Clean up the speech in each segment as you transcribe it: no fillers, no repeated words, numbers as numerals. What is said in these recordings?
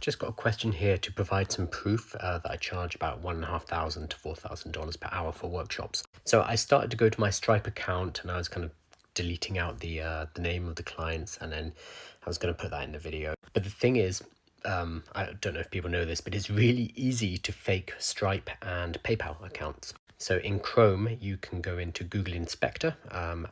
Just got a question here to provide some proof that I charge about $1,500 to $4,000 per hour for workshops. So I started to go to my Stripe account and I was kind of deleting out the name of the clients, and then I was going to put that in the video. But the thing is, I don't know if people know this, but it's really easy to fake Stripe and PayPal accounts. So in Chrome, you can go into Google Inspector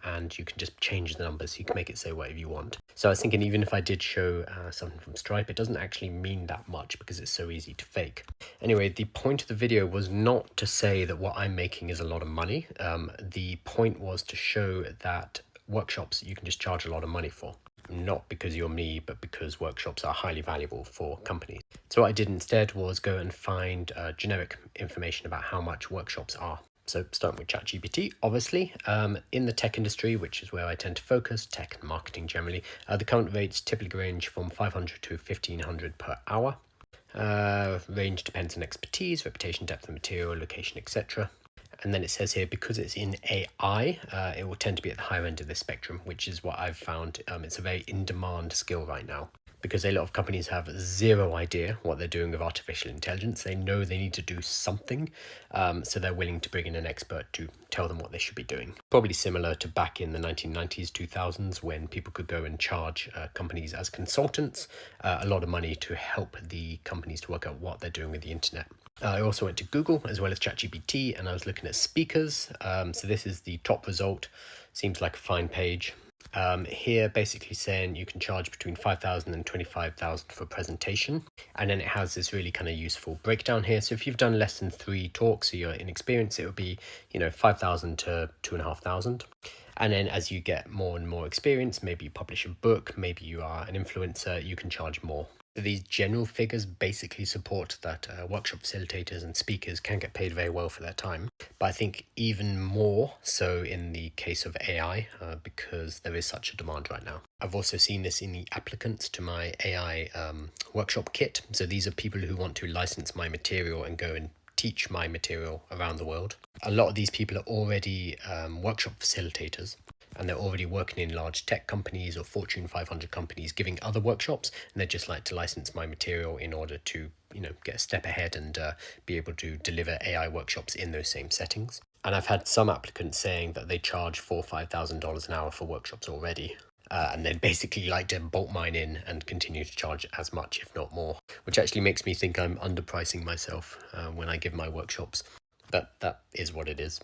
and you can just change the numbers. You can make it say whatever you want. So I was thinking, even if I did show something from Stripe, it doesn't actually mean that much because it's so easy to fake. Anyway, the point of the video was not to say that what I'm making is a lot of money. The point was to show that workshops you can just charge a lot of money for. Not because you're me, but because workshops are highly valuable for companies. So what I did instead was go and find generic information about how much workshops are. So starting with ChatGPT, obviously, in the tech industry, which is where I tend to focus, tech and marketing generally, the current rates typically range from 500 to 1,500 per hour. Range depends on expertise, reputation, depth of material, location, etc. And then it says here, because it's in AI, it will tend to be at the higher end of the spectrum, which is what I've found. It's a very in-demand skill right now, because a lot of companies have zero idea what they're doing with artificial intelligence. They know they need to do something, so they're willing to bring in an expert to tell them what they should be doing. Probably similar to back in the 1990s, 2000s, when people could go and charge companies as consultants a lot of money to help the companies to work out what they're doing with the internet. I also went to Google as well as ChatGPT, and I was looking at speakers. So this is the top result. Seems like a fine page. Here basically saying you can charge between 5,000 and 25,000 for a presentation. And then it has this really kind of useful breakdown here. So if you've done less than 3 talks or you're inexperienced, it would be, 5,000 to 2,500. And then as you get more and more experience, maybe you publish a book, maybe you are an influencer, you can charge more. These general figures basically support that workshop facilitators and speakers can get paid very well for their time. But I think even more so in the case of AI, because there is such a demand right now. I've also seen this in the applicants to my AI workshop kit. So these are people who want to license my material and go and teach my material around the world. A lot of these people are already workshop facilitators, and they're already working in large tech companies or Fortune 500 companies giving other workshops, and they'd just like to license my material in order to, get a step ahead and be able to deliver AI workshops in those same settings. And I've had some applicants saying that they charge $4,000 or $5,000 an hour for workshops already. And they'd basically like to bolt mine in and continue to charge as much, if not more, which actually makes me think I'm underpricing myself when I give my workshops. But that is what it is.